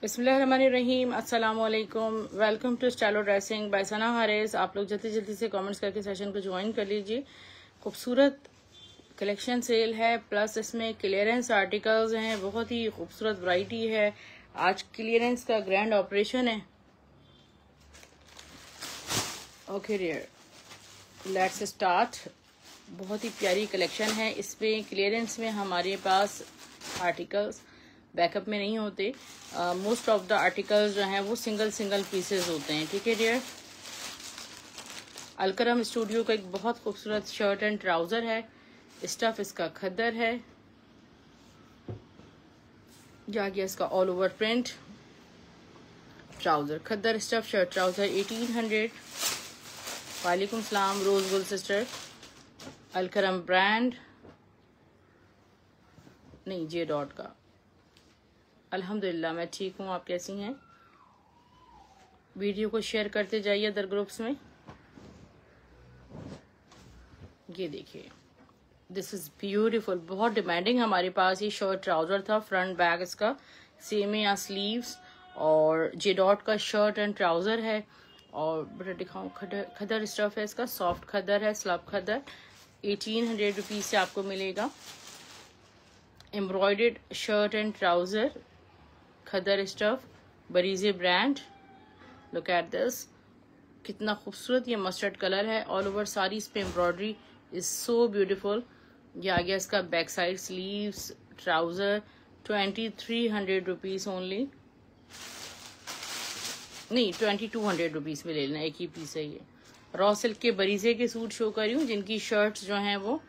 बिस्मिल्लाहिर्रहमानिर्रहीम, अस्सलाम वालेकुम। Welcome to Stylo dressing by Sana Haris. आप लोग जल्दी जल्दी से कमेंट्स करके सेशन को ज्वाइन कर लीजिए। खूबसूरत कलेक्शन सेल है, प्लस इसमें क्लियरेंस आर्टिकल्स हैं। बहुत ही खूबसूरत वैरायटी है। आज क्लियरेंस का ग्रैंड ऑपरेशन है। Okay dear, let's start. बहुत ही प्यारी कलेक्शन है। इसमें क्लियरेंस में हमारे पास आर्टिकल्स बैकअप में नहीं होते। मोस्ट ऑफ द आर्टिकल्स जो हैं वो सिंगल पीसेस होते हैं। ठीक है डियर। अलकरम स्टूडियो का एक बहुत खूबसूरत शर्ट एंड ट्राउजर है। स्टफ इसका खद्दर है। जा गया इसका ऑल ओवर प्रिंट। ट्राउजर खद्दर, स्टफ, शर्ट, ट्राउजर 1800। वालेकुम सलाम रोज गुल सिस्टर। अलकरम ब्रांड नहीं, जे डॉट का। अल्हम्दुलिल्लाह मैं ठीक हूँ, आप कैसी हैं? वीडियो को शेयर करते जाइए अदर ग्रुप्स में। ये देखिए, दिस इज ब्यूटीफुल। बहुत डिमांडिंग हमारे पास ये शर्ट ट्राउजर था। फ्रंट बैक इसका सेम है, या स्लीव्स, और जे डॉट का शर्ट एंड ट्राउजर है। और बड़ा दिखाऊं, खदर स्टफ है इसका, सॉफ्ट खदर है, स्लब खदर। 1800 रुपीज से आपको मिलेगा। Embroidered shirt and trouser, khaddar stuff, बरीजे brand. Look at this, कितना खूबसूरत ये मस्टर्ड कलर है। ऑल ओवर सारी इस पे एम्ब्रॉयडरी इज सो ब्यूटीफुल। ये आ गया इसका back side, sleeves, trouser. 2300 rupees only, नहीं 2200 रुपीज में ले लेना, एक ही पीस है ये। रॉ सिल्क के बरीजे के सूट शो कर रही हूँ, जिनकी शर्ट्स जो हैं वो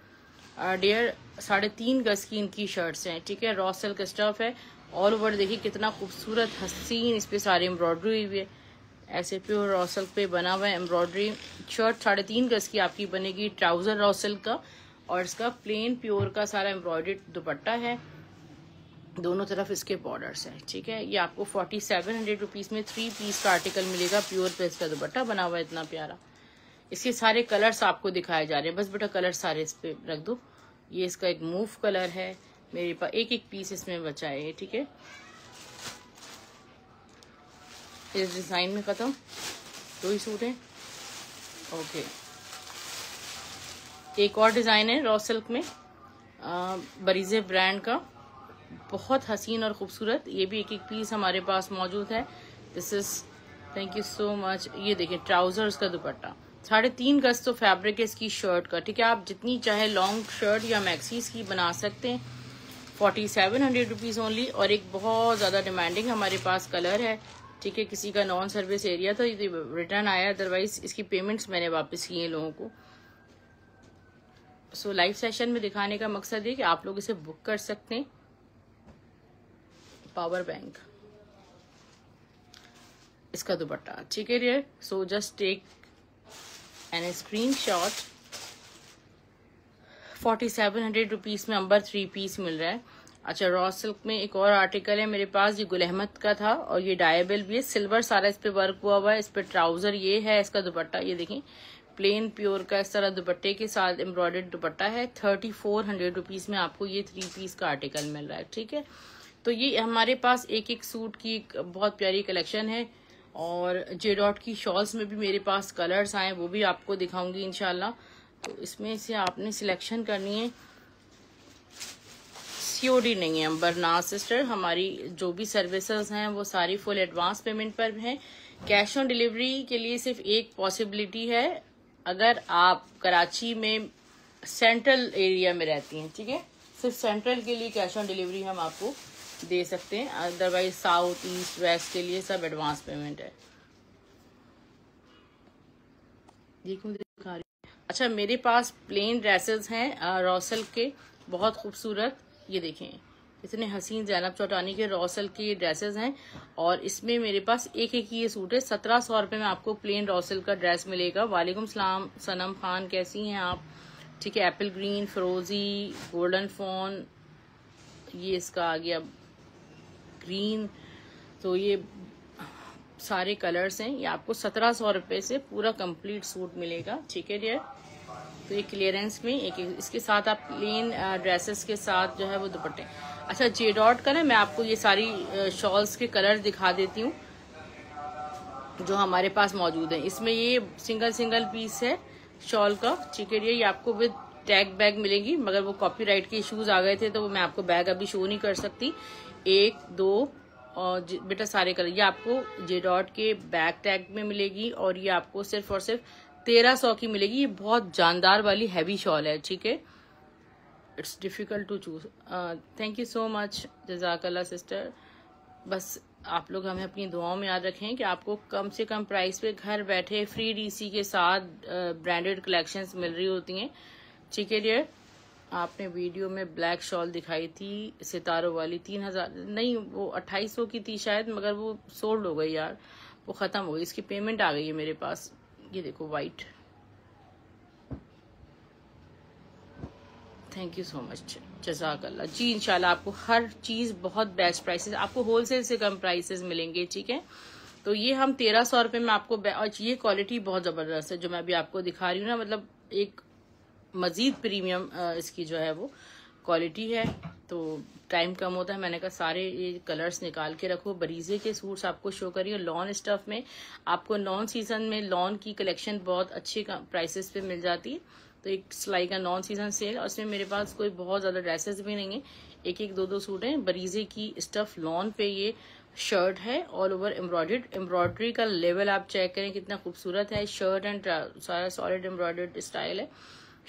डियर 3.5 गज की इनकी शर्ट्स हैं। ठीक है, रॉ सिल्क स्टफ है। ऑल ओवर देखिए कितना खूबसूरत हसीन इस पे सारी एम्ब्रॉयडरी हुई है। ऐसे प्योर रॉ सिल्क पे बना हुआ है एम्ब्रॉयडरी। शर्ट 3.5 गज की आपकी बनेगी। ट्राउजर रॉ सिल्क का, और इसका प्लेन प्योर का सारा एम्ब्रॉयडर्ड दुपट्टा है। दोनों तरफ इसके बॉर्डर्स हैं। ठीक है, ये आपको 4700 रुपीज में 3 पीस का आर्टिकल मिलेगा। प्योर पे इसका दुपट्टा बना हुआ है, इतना प्यारा। इसके सारे कलर्स आपको दिखाए जा रहे हैं। बस बेटा कलर सारे इस पे रख दो। ये इसका एक मूव कलर है। मेरे पास एक पीस इसमें बचा है। ठीक है, इस डिजाइन में खत्म, 2 ही सूट है। ओके, एक और डिजाइन है रॉ सिल्क में, बरीजे ब्रांड का, बहुत हसीन और खूबसूरत। ये भी एक पीस हमारे पास मौजूद है। This is, thank you so much. ये देखिए ट्राउजर, उसका दुपट्टा 3.5 गज तो फैब्रिक है इसकी शर्ट का। ठीक है, आप जितनी चाहे लॉन्ग शर्ट या मैक्सीज की बना सकते हैं। 4700 रुपीज ओनली। और एक बहुत ज्यादा डिमांडिंग हमारे पास कलर है। ठीक है, किसी का नॉन सर्विस एरिया था, ये रिटर्न आया, अदरवाइज इसकी पेमेंट्स मैंने वापस किए लोगों को। सो लाइव सेशन में दिखाने का मकसद है कि आप लोग इसे बुक कर सकते हैं। पावर बैंक, इसका दुपट्टा। ठीक है dear, so just take an screenshot. 4700 rupees में अंबर 3 पीस मिल रहा है। अच्छा, रॉ सिल्क में एक और आर्टिकल है मेरे पास, ये गुल अहमद का था, और ये डायबल भी है, सिल्वर सारा इस पे वर्क हुआ हुआ है। इस पे ट्राउजर ये है, इसका दुपट्टा ये देखें, प्लेन प्योर का इस तरह दुपट्टे के साथ एम्ब्रॉयडर्ड दुपट्टा है। 3400 रुपीज में आपको ये 3 पीस का आर्टिकल मिल रहा है। ठीक है, तो ये हमारे पास एक सूट की एक बहुत प्यारी कलेक्शन है। और जे डॉट की शॉल्स में भी मेरे पास कलर्स आए, वो भी आपको दिखाऊंगी इंशाल्लाह। तो इसमें से आपने सिलेक्शन करनी है। सीओडी नहीं है अंबरनाथ सिस्टर, हमारी जो भी सर्विसेज हैं वो सारी फुल एडवांस पेमेंट पर हैं। कैश ऑन डिलीवरी के लिए सिर्फ एक पॉसिबिलिटी है, अगर आप कराची में सेंट्रल एरिया में रहती हैं। ठीक है, सिर्फ सेंट्रल के लिए कैश ऑन डिलीवरी हम आपको दे सकते हैं, अदरवाइज साउथ ईस्ट वेस्ट के लिए सब एडवांस पेमेंट है। देखो दिखा रही। अच्छा, मेरे पास प्लेन ड्रेसेस हैं रॉ सिल्क के, बहुत खूबसूरत। ये देखें, इतने हसीन ज़ैनब चौटानी के रॉ सिल्क के ड्रेसेस हैं। और इसमें मेरे पास एक ये सूट है। 1700 रुपये में आपको प्लेन रॉ सिल्क का ड्रेस मिलेगा। वालेकुम सलाम सनम खान, कैसी हैं आप? ठीक है, एप्पल ग्रीन, फिरोजी, गोल्डन फोन, ये इसका आ गया ग्रीन। तो ये सारे कलर्स हैं। ये आपको 1700 रुपये से पूरा कंप्लीट सूट मिलेगा। ठीक है डियर, तो ये क्लियरेंस में एक इसके साथ आप प्लेन ड्रेसेस के साथ जो है वो दुपट्टे। अच्छा, जे डॉट का ना मैं आपको ये सारी शॉल्स के कलर दिखा देती हूँ जो हमारे पास मौजूद है। इसमें ये सिंगल सिंगल पीस है शॉल का, ठीक है। ये आपको विद टैग बैग मिलेगी, मगर वो कॉपीराइट के इश्यूज आ गए थे तो मैं आपको बैग अभी शो नहीं कर सकती। 1 2 और बेटा सारे कलर ये आपको जे डॉट के बैग टैग में मिलेगी, और ये आपको सिर्फ और सिर्फ 1300 की मिलेगी। ये बहुत जानदार वाली हैवी शॉल है, ठीक है। It's difficult to choose. Thank you so much, जज़ाकल्लाह सिस्टर। बस आप लोग हमें अपनी दुआओं में याद रखें कि आपको कम से कम प्राइस पे घर बैठे फ्री डीसी के साथ ब्रांडेड कलेक्शंस मिल रही होती हैं, ठीक है डियर। आपने वीडियो में ब्लैक शॉल दिखाई थी सितारों वाली 3000 नहीं, वो 2800 की थी शायद, मगर वो सोल्ड हो गई यार, वो खत्म हो गई। इसकी पेमेंट आ गई है मेरे पास। ये देखो white. Thank you so much, जज़ाकल्लाह जी। इंशाल्लाह आपको हर चीज बहुत बेस्ट प्राइसेस, आपको होलसेल से कम प्राइसेस मिलेंगे, ठीक है। तो ये हम 1300 रुपये में आपको, और ये क्वालिटी बहुत जबरदस्त है जो मैं अभी आपको दिखा रही हूँ ना, मतलब एक मजीद प्रीमियम इसकी जो है वो क्वालिटी है। तो टाइम कम होता है, मैंने कहा सारे ये कलर्स निकाल के रखो। बरीजे के सूट्स आपको शो करिए लॉन स्टफ में। आपको नॉन सीजन में लॉन की कलेक्शन बहुत अच्छे प्राइसेस पे मिल जाती है। तो एक सिलाई का नॉन सीजन सेल, और उसमें मेरे पास कोई बहुत ज्यादा ड्रेसेस भी नहीं है, एक एक दो दो सूट हैं। बरीजे की स्टफ लॉन पे ये शर्ट है, ऑल ओवर एम्ब्रॉयडर्ड। एम्ब्रॉयडरी का लेवल आप चेक करें कितना खूबसूरत है। शर्ट एंड सारा सॉलिड एम्ब्रॉयडर्ड स्टाइल है।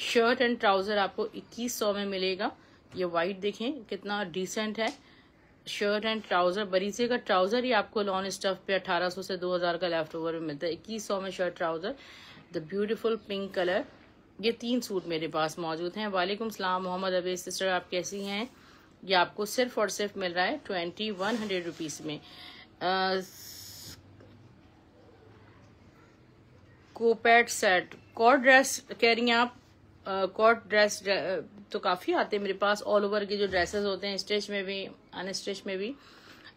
शर्ट एंड ट्राउजर आपको 2100 में मिलेगा। ये व्हाइट देखें कितना डिसेंट है। शर्ट एंड ट्राउजर, बरीजे का ट्राउजर ही आपको लॉन स्टफ पे 1800 से 2000 का लेफ्ट ओवर में मिलता है। 2100 में shirt trouser, the beautiful pink colour. ये 3 सूट मेरे पास मौजूद हैं। वालेकुम सलाम मोहम्मद अबीद सिस्टर, आप कैसी हैं। ये आपको सिर्फ और सिर्फ मिल रहा है 2100 रुपीज में। कोपैट सेट कॉट ड्रेस कह रही हैं आप। कॉट ड्रेस तो काफी आते हैं मेरे पास, ऑल ओवर के जो ड्रेसेस होते हैं, स्टिच में भी अनस्टिच में भी।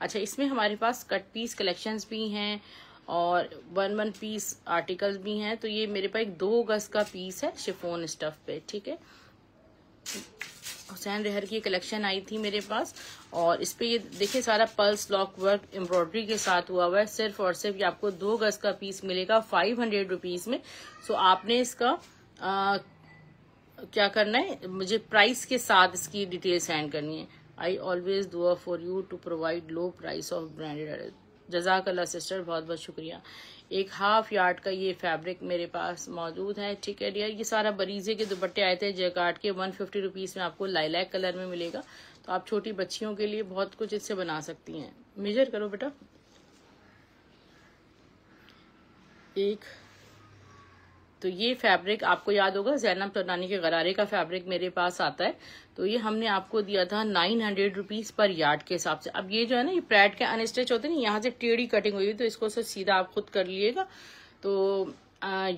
अच्छा, इसमें हमारे पास कट पीस कलेक्शंस भी हैं और 1 पीस आर्टिकल्स भी हैं। तो ये मेरे पास एक 2 गज का पीस है शिफॉन स्टफ पे, ठीक है। हुसैन रेहर की कलेक्शन आई थी मेरे पास, और इस पे ये देखिए सारा पल्स लॉक वर्क एम्ब्रॉयडरी के साथ हुआ हुआ है। सिर्फ और सिर्फ ये आपको 2 गज का पीस मिलेगा 500 रुपीज में। सो आपने इसका क्या करना है, मुझे प्राइस के साथ इसकी डिटेल सेंड करनी है। आई ऑलवेज दुआ for you to provide low price of branded. जज़ाकल्लाह सिस्टर, बहुत बहुत शुक्रिया। एक हाफ यार्ड का ये फैब्रिक मेरे पास मौजूद है, ठीक है डियर। ये सारा बरीजे के दुपट्टे आए थे जैकार्ड के, 150 रुपीज में आपको लाइलैक कलर में मिलेगा। तो आप छोटी बच्चियों के लिए बहुत कुछ इससे बना सकती हैं। मेजर करो बेटा। एक तो ये फैब्रिक आपको याद होगा जैनब टर्नानी के गरारे का फैब्रिक मेरे पास आता है। तो ये हमने आपको दिया था 900 रुपीज पर यार्ड के हिसाब से। अब ये जो है ना, ये पैड के अनस्टिच होते हैं ना, यहाँ से टेढ़ी कटिंग हुई है, तो इसको से सीधा आप खुद कर लीजिएगा। तो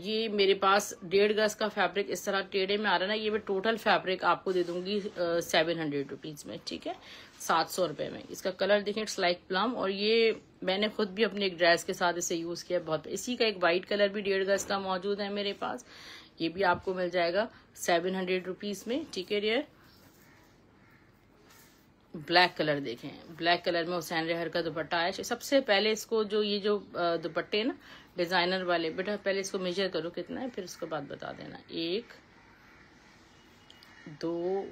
ये मेरे पास 1.5 गज का फैब्रिक इस तरह टेढ़े में आ रहा है ना, ये मैं टोटल फैब्रिक आपको दे दूंगी 700 रुपीज में, ठीक है, 700 रुपए में। इसका कलर देखें, इट्स लाइक प्लम, और ये मैंने खुद भी अपने एक ड्रेस के साथ इसे यूज किया बहुत। इसी का एक वाइट कलर भी 1.5 गज का मौजूद है मेरे पास, ये भी आपको मिल जाएगा 700 रुपीज में, ठीक है डियर। ब्लैक कलर देखें, ब्लैक कलर में हुसैन रेहर का दुपट्टा है। सबसे पहले इसको जो ये जो दुपट्टे ना डिजाइनर वाले, बेटा पहले इसको मेजर करो कितना है, फिर उसके बाद बता देना। 1 2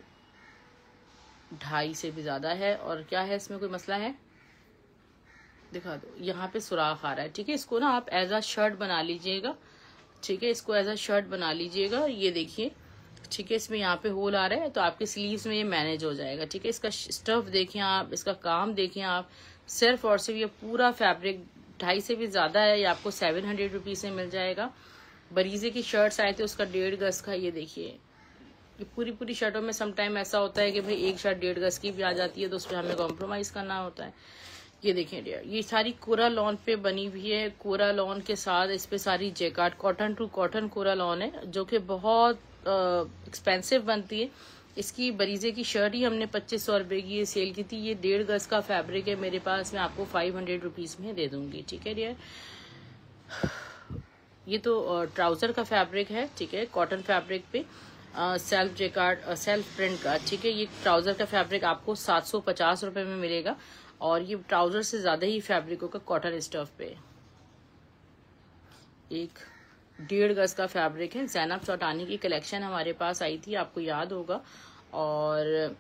2.5 से भी ज्यादा है। और क्या है इसमें, कोई मसला है, दिखा दो। यहाँ पे सुराख आ रहा है, ठीक है। इसको ना आप एज अ शर्ट बना लीजिएगा, ठीक है, इसको एज अ शर्ट बना लीजिएगा। ये देखिए, ठीक है, इसमें यहाँ पे होल आ रहा है, तो आपके स्लीव्स में ये मैनेज हो जाएगा, ठीक है। इसका स्टफ देखें आप, इसका काम देखें आप। सिर्फ और सिर्फ ये पूरा फैब्रिक 2.5 से भी ज्यादा है, ये आपको 700 रुपीज में मिल जाएगा। बरीजे की शर्ट्स आए थे, उसका 1.5 गज का, ये देखिए। ये पूरी शर्टों में समटाइम ऐसा होता है कि भाई एक शर्ट 1.5 गज की भी आ जाती है, तो उस पर हमें कॉम्प्रोमाइज करना होता है। ये देखें डियर, ये सारी कोरा लॉन पे बनी हुई है। कोरा लॉन के साथ इस पे सारी जैकार्ड, कॉटन टू कॉटन कोरा लॉन है, जो कि बहुत एक्सपेंसिव बनती है। इसकी बरीजे की शर्ट ही हमने 2500 रुपए की ये सेल की थी। ये 1.5 गज का फैब्रिक है मेरे पास, मैं आपको 500 रुपीज में दे दूंगी, ठीक है डियर। ये तो ट्राउजर का फैब्रिक है, ठीक है, कॉटन फैब्रिक पे सेल्फ जेकार्ड सेल्फ प्रिंट का, ठीक है। ये ट्राउजर का फैब्रिक आपको 750 रुपए में मिलेगा और ये ट्राउजर से ज्यादा ही फैब्रिक होगा कॉटन स्टफ पे। एक 1.5 गज का फैब्रिक है, जैनब चौटानी की कलेक्शन हमारे पास आई थी, आपको याद होगा। और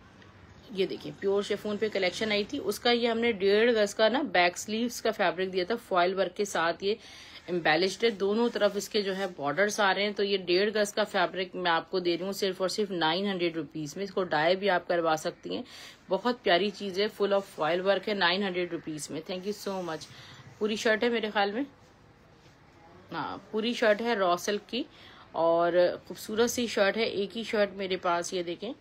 ये देखिए प्योर शिफॉन पे कलेक्शन आई थी, उसका ये हमने 1.5 गज का ना बैक स्लीव्स का फैब्रिक दिया था, फॉयल वर्क के साथ ये एम्बेलिश्ड है, दोनों तरफ इसके जो है बॉर्डर्स आ रहे हैं। तो ये 1.5 गज का फैब्रिक मैं आपको दे रही हूँ सिर्फ और सिर्फ 900 रुपीज में। इसको डाई भी आप करवा सकती हैं, बहुत प्यारी चीज है, फुल ऑफ फॉयल वर्क है, 900 रुपीज में। Thank you so much. पूरी शर्ट है मेरे ख्याल में, हाँ पूरी शर्ट है रॉ सिल्क की और खूबसूरत सी शर्ट है। एक ही शर्ट मेरे पास ये देखें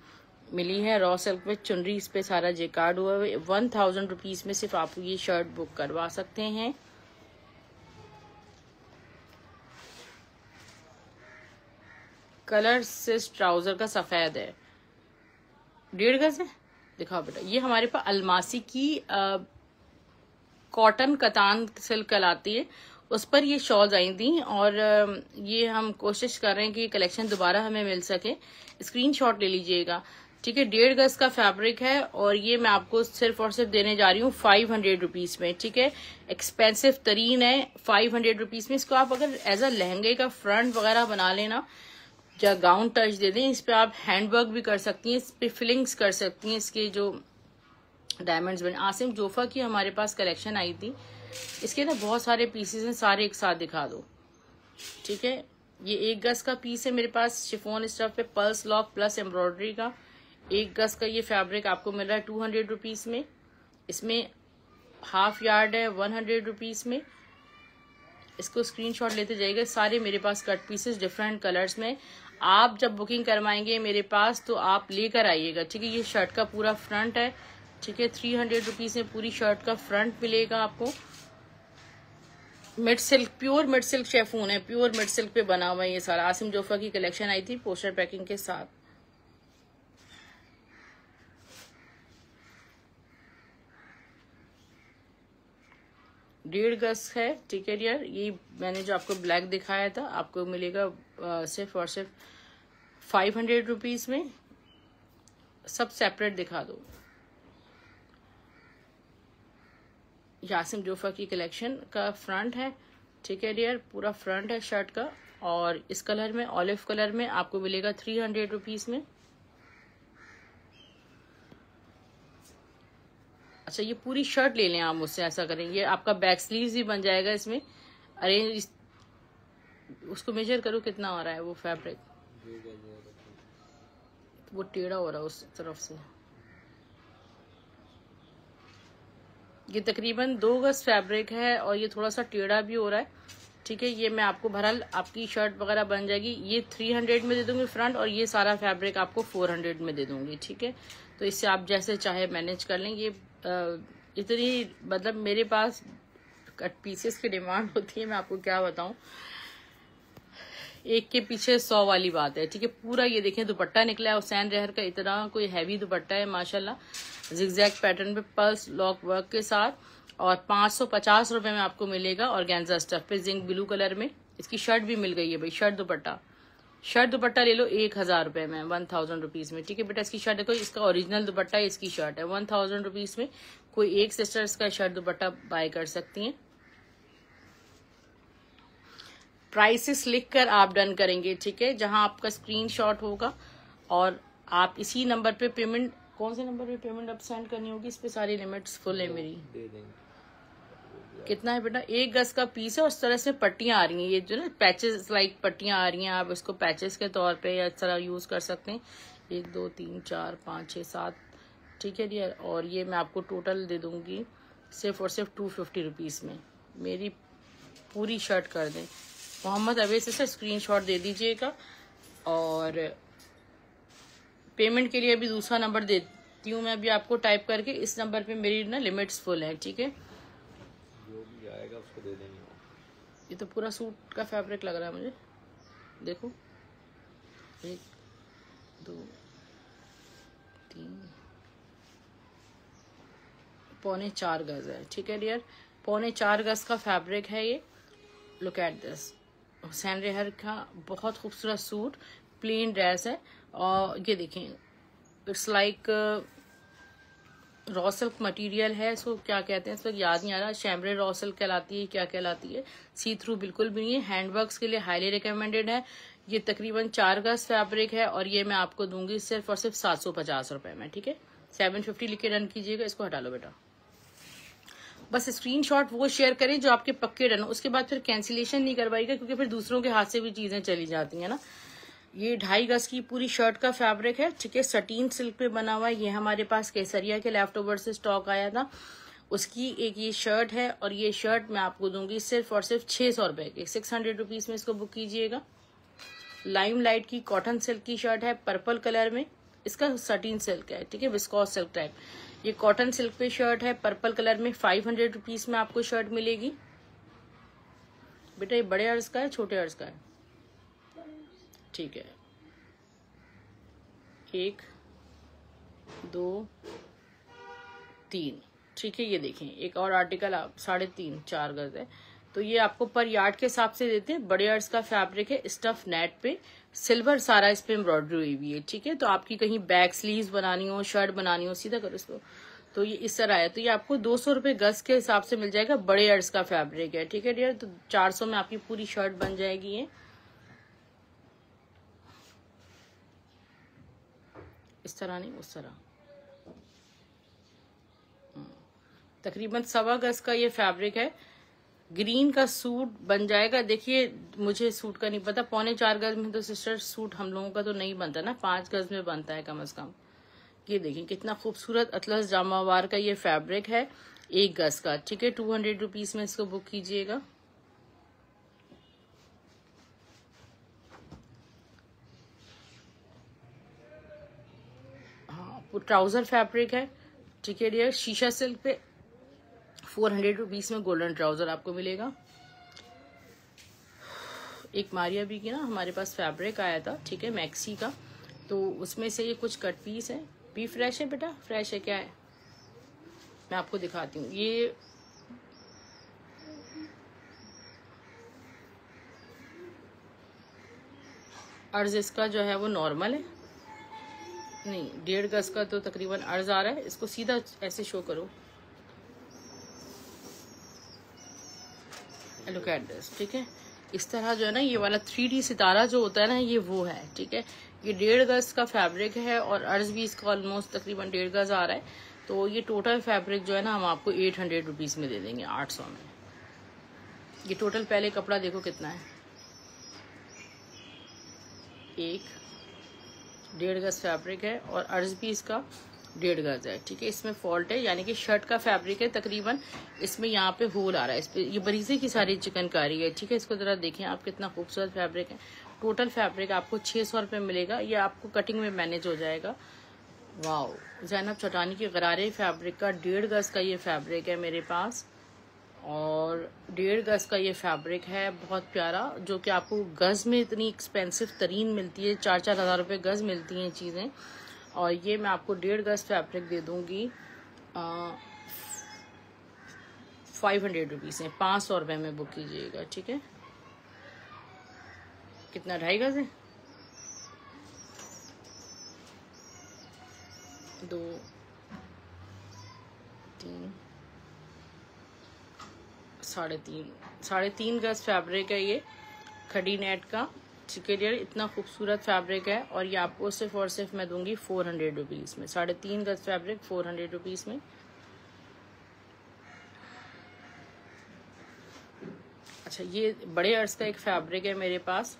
मिली है रॉ सिल्क में, चुनरी इस पे सारा जेकार्ड हुआ है। 1000 रुपीज में सिर्फ आप ये शर्ट बुक करवा सकते हैं। कलर सिस ट्राउजर का सफेद है, 1.5 गज है, दिखाओ बेटा। ये हमारे पास अलमासी की कॉटन कतान सिल्क कहलाती है, उस पर ये शॉल्स आई थी और ये हम कोशिश कर रहे हैं कि ये कलेक्शन दोबारा हमें मिल सके। स्क्रीनशॉट ले लीजिएगा, ठीक है। 1.5 गज का फैब्रिक है और ये मैं आपको सिर्फ और सिर्फ देने जा रही हूँ 500 रुपीज में, ठीक है। एक्सपेंसिव तरीन है, 500 रुपीज में। इसको आप अगर एज अ लहंगे का फ्रंट वगैरह बना लेना या गाउन टच दे दें, इस पे आप हैंडवर्क भी कर सकती हैं, इस पे फिलिंग्स कर सकती हैं, इसके जो डायमंड्स बने। आसिम जोफा की हमारे पास कलेक्शन आई थी, इसके ना बहुत सारे पीसेस हैं, सारे एक साथ दिखा दो, ठीक है। ये 1 गज का पीस है मेरे पास शिफॉन स्टफ पे, पल्स लॉक प्लस एम्ब्रॉयडरी का। 1 गज का ये फैब्रिक आपको मिल रहा है 200 रुपीज में। इसमें हाफ यार्ड है 100 रुपीज में। इसको स्क्रीनशॉट लेते जाइएगा। सारे मेरे पास कट पीसेस डिफरेंट कलर्स में। आप जब बुकिंग करवाएंगे मेरे पास तो आप लेकर आइएगा, ठीक है। ये शर्ट का पूरा फ्रंट है, ठीक है। 300 रुपीज में पूरी शर्ट का फ्रंट मिलेगा आपको। Mid silk, pure mid silk chiffon है, प्योर मिड सिल्क पे बना हुआ है ये सारा। आसिम जोफा की कलेक्शन आई थी पोस्टर पैकिंग के साथ। डेढ़ गज है, ठीक है यार। ये मैंने जो आपको ब्लैक दिखाया था आपको मिलेगा सिर्फ और सिर्फ 500 रुपीज में। सब सेपरेट दिखा दो। यासिम जोफा की कलेक्शन का फ्रंट है, ठीक है डियर, पूरा फ्रंट है शर्ट का। और इस कलर में, ऑलिव कलर में आपको मिलेगा 300 रुपीज में। अच्छा ये पूरी शर्ट ले लें आप मुझसे, ऐसा करें, ये आपका बैक स्लीव्स भी बन जाएगा इसमें। अरेंज उसको मेजर करो कितना हो रहा है वो फैब्रिक, वो टेढ़ा हो रहा है उस तरफ से। ये तकरीबन 2 गज फैब्रिक है और ये थोड़ा सा टेढ़ा भी हो रहा है, ठीक है। ये मैं आपको बहरहाल आपकी शर्ट वगैरह बन जाएगी। ये 300 में दे दूंगी फ्रंट और ये सारा फैब्रिक आपको 400 में दे दूंगी, ठीक है। तो इससे आप जैसे चाहे मैनेज कर लें। ये इतनी मतलब मेरे पास कट पीसेस की डिमांड होती है, मैं आपको क्या बताऊं, एक के पीछे 100 वाली बात है, ठीक है। पूरा ये देखें दुपट्टा निकला है हुसैन रहर का, इतना कोई हैवी दुपट्टा है माशाल्लाह, जिगजैग पैटर्न पे पर्ल्स लॉक वर्क के साथ। और 550 रुपए में आपको मिलेगा ऑर्गेन्जा स्टफ पे जिंक ब्लू कलर में। इसकी शर्ट भी मिल गई है भाई, शर्ट दुपट्टा ले लो 1000 रुपए में, 1000 रुपीज में, ठीक है बेटा। इसकी शर्ट देखो, इसका ओरिजिनल दुपट्टा है, इसकी शर्ट है 1000 रुपीज में। कोई एक सिस्टर्स का शर्ट दुपट्टा बाय कर सकती हैं। प्राइसेस लिखकर आप डन करेंगे, ठीक है, जहां आपका स्क्रीनशॉट होगा। और आप इसी नंबर पे पेमेंट, कौन से नंबर पे पेमेंट आप सेंड करनी होगी, इस पे सारी लिमिट्स फुल है मेरी। कितना है बेटा, 1 गज का पीस है और इस तरह से पट्टियां आ रही हैं, ये जो ना पैचेस लाइक पट्टियां आ रही हैं, आप इसको पैचेस के तौर पे या इस तरह यूज कर सकते हैं। 1 2 3 4 5 6 7, ठीक है डियर। और ये मैं आपको टोटल दे दूंगी सिर्फ और सिर्फ 250 रुपीज में। मेरी पूरी शर्ट कर दें। मोहम्मद अवैस से स्क्रीनशॉट दे दीजिएगा। और पेमेंट के लिए अभी दूसरा नंबर देती हूँ मैं अभी आपको टाइप करके, इस नंबर पे मेरी ना लिमिट्स फुल है, ठीक है। जो भी आएगा उसको दे देंगे। ये तो पूरा सूट का फैब्रिक लग रहा है मुझे, देखो 1 2 3 4.25 गज है, ठीक है डियर। 4.25 गज का फैब्रिक है ये। लुक एट दिस, सैनरेहर का बहुत खूबसूरत सूट, प्लेन ड्रेस है। और ये देखें, it's like raw silk material है, इसको क्या कहते हैं इस वक्त याद नहीं आ रहा, शैम्ब्रे रॉ सिल्क कहलाती है, क्या कहलाती है। सी थ्रू बिल्कुल भी नहीं है, हैंडवर्क्स के लिए हाईली रिकमेंडेड है। ये तकरीबन 4 गज फैब्रिक है और ये मैं आपको दूंगी सिर्फ और सिर्फ 750 रुपए में, ठीक है। 750 लिख के डन कीजिएगा। इसको हटा लो बेटा, बस स्क्रीनशॉट वो शेयर करें जो आपके पक्के डन हो, उसके बाद फिर कैंसिलेशन नहीं करवाइएगा, क्योंकि फिर दूसरों के हाथ से भी चीजें चली जाती हैं ना। ये 2.5 गज की पूरी शर्ट का फैब्रिक है, ठीक है, सटीन सिल्क पे बना हुआ है। ये हमारे पास केसरिया के लेफ्ट ओवर से स्टॉक आया था, उसकी एक ये शर्ट है। और ये शर्ट मैं आपको दूंगी सिर्फ और सिर्फ 600 रुपए की, 600 रुपीज में इसको बुक कीजिएगा। लाइम लाइट की कॉटन सिल्क की शर्ट है, पर्पल कलर में, इसका सटीन सिल्क है, ठीक है, विस्कॉस सिल्क टाइप। ये कॉटन सिल्क पे शर्ट है, पर्पल कलर में, 500 रुपीज में आपको शर्ट मिलेगी। बेटा ये बड़े अर्ज का है, छोटे अर्ज का है, ठीक है। 1 2 3, ठीक है। ये देखें एक और आर्टिकल, आप 3.5 4 गज है, तो ये आपको पर यार्ड के हिसाब से देते हैं। बड़े अर्ज का फैब्रिक है, स्टफ नेट पे, सिल्वर सारा इस पे एम्ब्रॉयडरी हुई हुई है, ठीक है। तो आपकी कहीं बैक स्लीव्स बनानी हो, शर्ट बनानी हो, सीधा करो इसको, तो ये इस तरह है। तो ये आपको 200 रुपए गज के हिसाब से मिल जाएगा, बड़े अर्ज का फैब्रिक है, ठीक है डियर। तो 400 में आपकी पूरी शर्ट बन जाएगी। ये इस तरह नहीं, उस तरह। तकरीबन 1.25 गज का ये फैब्रिक है, ग्रीन का सूट बन जाएगा। देखिए मुझे सूट का नहीं पता, 3.25 गज में तो सिस्टर सूट हम लोगों का तो नहीं बनता ना, 5 गज में बनता है कम से कम। ये देखिए कितना खूबसूरत अतलस जामावार का ये फैब्रिक है, 1 गज का, ठीक है। 200 रुपीज में इसको बुक कीजिएगा। हाँ, ट्राउजर फैब्रिक है, ठीक है डियर, शीशा सिल्क पे 400 रुपीज में गोल्डन ट्राउजर आपको मिलेगा। एक मारिया भी की ना हमारे पास फैब्रिक आया था, ठीक है, मैक्सी का, तो उसमें से ये कुछ कट पीस है। भी फ्रेश है बेटा, फ्रेश है, क्या है मैं आपको दिखाती हूँ। ये अर्ज इसका जो है वो नॉर्मल है, नहीं 1.5 गज का तो तकरीबन अर्ज आ रहा है। इसको सीधा ऐसे शो करो, लुक एट दिस, ठीक है। इस तरह जो है ना, ये वाला 3D सितारा जो होता है ना, ये वो है, ठीक है। ये 1.5 गज का फैब्रिक है और अर्ज भी इसका ऑलमोस्ट तकरीबन 1.5 गज आ रहा है। तो ये टोटल फैब्रिक जो है ना, हम आपको 800 रुपीज में दे देंगे, 800 में। ये टोटल पहले कपड़ा देखो कितना है, 1.5 गज फैब्रिक है और अर्ज भी इसका 1.5 गज है, ठीक है। इसमें फॉल्ट है, यानी कि शर्ट का फैब्रिक है तकरीबन, इसमें यहाँ पे होल आ रहा है, इस पे ये बरीजे की सारी चिकनकारी है, ठीक है। इसको जरा देखें आप, कितना खूबसूरत फैब्रिक है। टोटल फैब्रिक आपको 600 रुपये मिलेगा, ये आपको कटिंग में मैनेज हो जाएगा। वाओ, ज़ैनब चौटानी की गरारे फैब्रिक का 1.5 गज का ये फैब्रिक है मेरे पास, और 1.5 गज का ये फैब्रिक है, बहुत प्यारा, जो कि आपको गज में इतनी एक्सपेंसिव तरीन मिलती है, 4-4 हज़ार रुपये गज मिलती हैं चीज़ें। और ये मैं आपको 1.5 गज फैब्रिक दे दूंगी 500 रुपीज़ में, 500 रुपये में बुक कीजिएगा, ठीक है। कितना, 2.5 गज है, 2 3 3.5 गज फैब्रिक है ये, खड़ी नेट का, ठीक है डियर। इतना खूबसूरत फैब्रिक है और ये आपको सिर्फ और सिर्फ मैं दूंगी 400 रुपीज़ में, 3.5 गज फैब्रिक 400 रुपीज़ में। अच्छा, ये बड़े अर्ज का एक फैब्रिक है मेरे पास,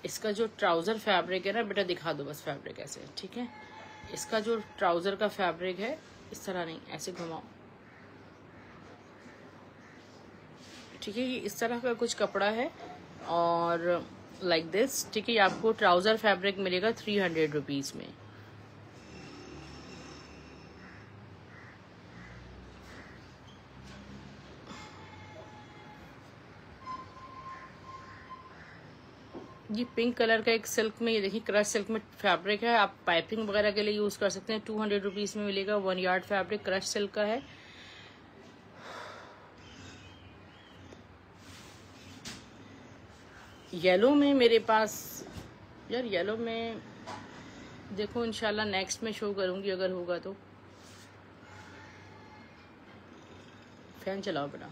इसका जो ट्राउज़र फैब्रिक है ना बेटा, दिखा दो बस फैब्रिक ऐसे, ठीक है। इसका जो ट्राउज़र का फैब्रिक है, इस तरह नहीं, ऐसे घुमाओ, ठीक है। ये इस तरह का कुछ कपड़ा है और लाइक दिस, ठीक है। ये आपको ट्राउज़र फैब्रिक मिलेगा 300 रुपीज़ में। ये पिंक कलर का एक सिल्क में, ये देखिए क्रश सिल्क में फैब्रिक है, आप पाइपिंग वगैरह के लिए यूज़ कर सकते हैं। 200 रुपीज़ में मिलेगा, 1 यार्ड फैब्रिक क्रश सिल्क का है। येलो में मेरे पास यार, येलो में देखो इंशाल्लाह नेक्स्ट में शो करूंगी अगर होगा तो। फैन चलाओ बेटा।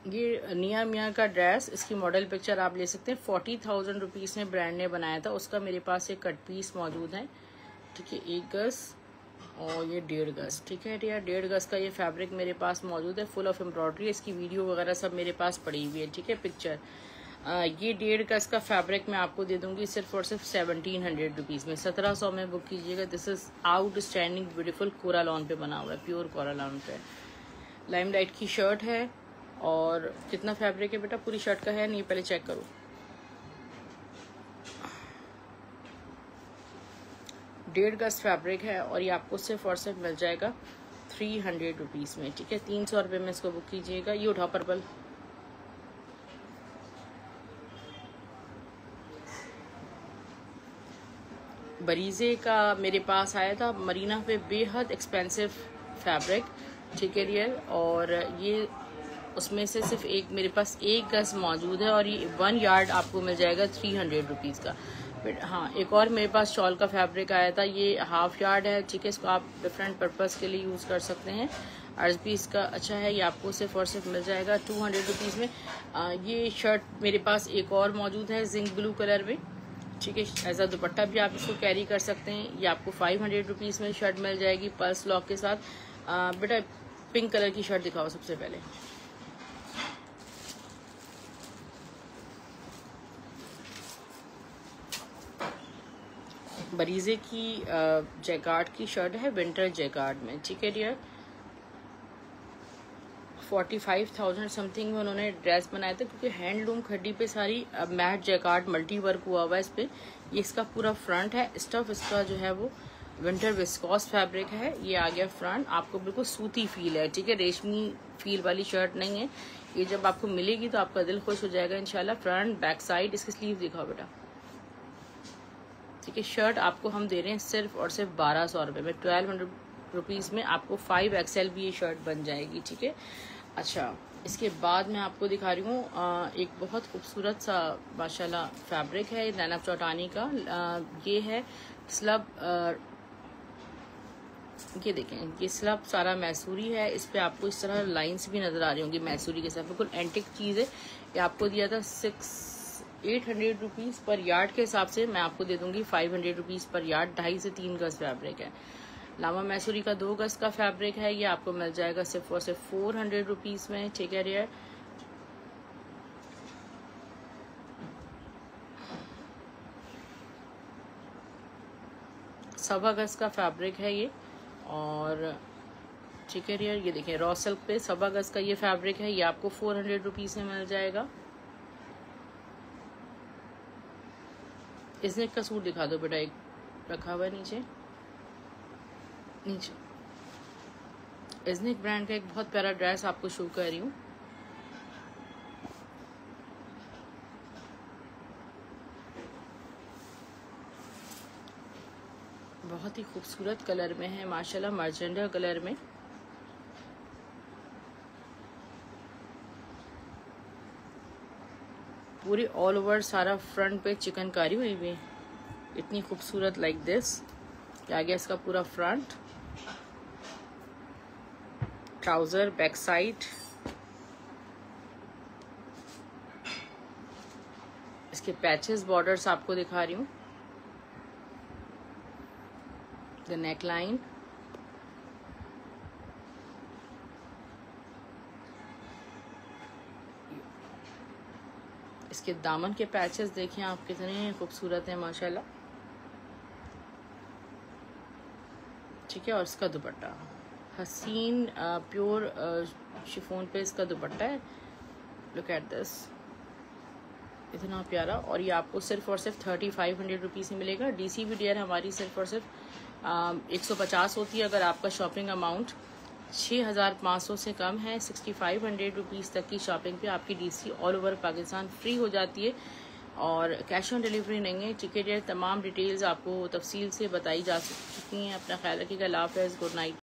ये निया मियाँ का ड्रेस, इसकी मॉडल पिक्चर आप ले सकते हैं। 40,000 रुपीज़ में ब्रांड ने बनाया था, उसका मेरे पास एक कट पीस मौजूद है। ठीक है, 1 गज और ये 1.5 गज। ठीक है यार, 1.5 गज का ये फैब्रिक मेरे पास मौजूद है, फुल ऑफ एम्ब्रॉयडरी। इसकी वीडियो वगैरह सब मेरे पास पड़ी हुई है। ठीक है, पिक्चर ये 1.5 गज का फैब्रिक मैं आपको दे दूंगी सिर्फ और सिर्फ 1700 रुपीज़ में। 1700 में बुक कीजिएगा। दिस इज आउटस्टैंडिंग ब्यूटीफुल कोरा लॉन पे बना हुआ है, प्योर कोरा लॉन पे। लाइमलाइट की शर्ट है। और कितना फैब्रिक है बेटा पूरी शर्ट का है नहीं, पहले चेक करो। 1.5 गज फैब्रिक है और ये आपको सिर्फ और सिर्फ मिल जाएगा 300 रुपीज़ में। ठीक है, 300 रुपये में इसको बुक कीजिएगा। ये उठाओ पर्पल। बरीजे का मेरे पास आया था मरीना पे, बेहद एक्सपेंसिव फैब्रिक। ठीक है रियल, और ये उसमें से सिर्फ एक मेरे पास 1 गज मौजूद है और ये 1 यार्ड आपको मिल जाएगा 300 रुपीज़ का। बट हाँ, एक और मेरे पास शॉल का फैब्रिक आया था, ये 1/2 यार्ड है। ठीक है, इसको आप डिफरेंट पर्पस के लिए यूज़ कर सकते हैं। अर्ज भी इसका अच्छा है, ये आपको सिर्फ और सिर्फ मिल जाएगा 200 रुपीज़ में। ये शर्ट मेरे पास एक और मौजूद है जिंक ब्लू कलर में। ठीक है, एज अ दुपट्टा भी आप इसको कैरी कर सकते हैं। ये आपको 500 रुपीज़ में शर्ट मिल जाएगी पर्स लॉक के साथ। बेटा पिंक कलर की शर्ट दिखाओ सबसे पहले। बरीजे की जैकार्ड की शर्ट है, विंटर जैकार्ड में। ठीक है डियर, 45,000 समथिंग में उन्होंने ड्रेस बनाया था, क्योंकि हैंडलूम खड्डी पे सारी मैट जैकार्ड मल्टी वर्क हुआ हुआ है इस पे। ये इसका पूरा फ्रंट है। स्टफ इसका जो है वो विंटर विस्कॉस फैब्रिक है। ये आ गया फ्रंट, आपको बिल्कुल सूती फील है। ठीक है, रेशमी फील वाली शर्ट नहीं है ये। जब आपको मिलेगी तो आपका दिल खुश हो जाएगा इंशाल्लाह। फ्रंट बैक साइड, इसकी स्लीव दिखाओ बेटा। ठीक है, शर्ट आपको हम दे रहे हैं सिर्फ और सिर्फ 1200 रुपये में। 1200 रुपीज़ में आपको 5XL भी ये शर्ट बन जाएगी। ठीक है, अच्छा इसके बाद मैं आपको दिखा रही हूँ एक बहुत खूबसूरत सा माशाल्लाह फैब्रिक है ज़ैनब चौटानी का। ये है स्लब, ये देखें, ये स्लब सारा मैसूरी है। इस पे आपको इस तरह लाइंस भी नज़र आ रही होंगी मैसूरी के साथ, बिल्कुल एंटिक चीज़ है। ये आपको दिया था 800 रुपीज़ पर यार्ड के हिसाब से, मैं आपको दे दूंगी 500 रुपीज़ पर यार्ड। 2.5 से 3 गज फैब्रिक है। लामा मैसूरी का 2 गज का फैब्रिक है। ये आपको मिल जाएगा सिर्फ और सिर्फ 400 रुपीज़ में। ठीक है रियर, सवा गज का फैब्रिक है ये। और ठीक है रियर, ये देखें रॉ सिल्क पे सवा गज का ये फैब्रिक है। ये आपको 400 रुपीज़ में मिल जाएगा। इसनेक का सूट दिखा दो बेटा, एक रखा हुआ है नीचे नीचे। इज़निक ब्रांड का एक बहुत प्यारा ड्रेस आपको शो कर रही हूँ। बहुत ही खूबसूरत कलर में है माशाल्लाह, मर्जेंडा कलर में। पूरी ऑल ओवर सारा फ्रंट पे चिकनकारी हुई हुई, इतनी खूबसूरत लाइक दिस। आ गया इसका पूरा फ्रंट, ट्राउजर बैक साइड, इसके पैचेस बॉर्डर्स आपको दिखा रही हूँ। द नेक लाइन, इसके दामन के पैचेस देखिए आप कितने खूबसूरत हैं माशाल्लाह। ठीक है, और इसका दुपट्टा हसीन प्योर शिफॉन पे इसका दुपट्टा है। लुक एट दिस, इतना प्यारा। और ये आपको सिर्फ और सिर्फ 3500 रुपीज़ में मिलेगा। डीसी भी डियर हमारी सिर्फ और सिर्फ 150 होती है अगर आपका शॉपिंग अमाउंट 6500 से कम है। 6500 रुपीज़ तक की शॉपिंग पे आपकी DC all over Pakistan free हो जाती है और कैश ऑन डिलीवरी नहीं है। टिकट है, तमाम डिटेल्स आपको तफसील से बताई जा चुकी हैं। अपना ख्याल रखिएगा। अल्लाह हाफ़िज़, गुड नाइट।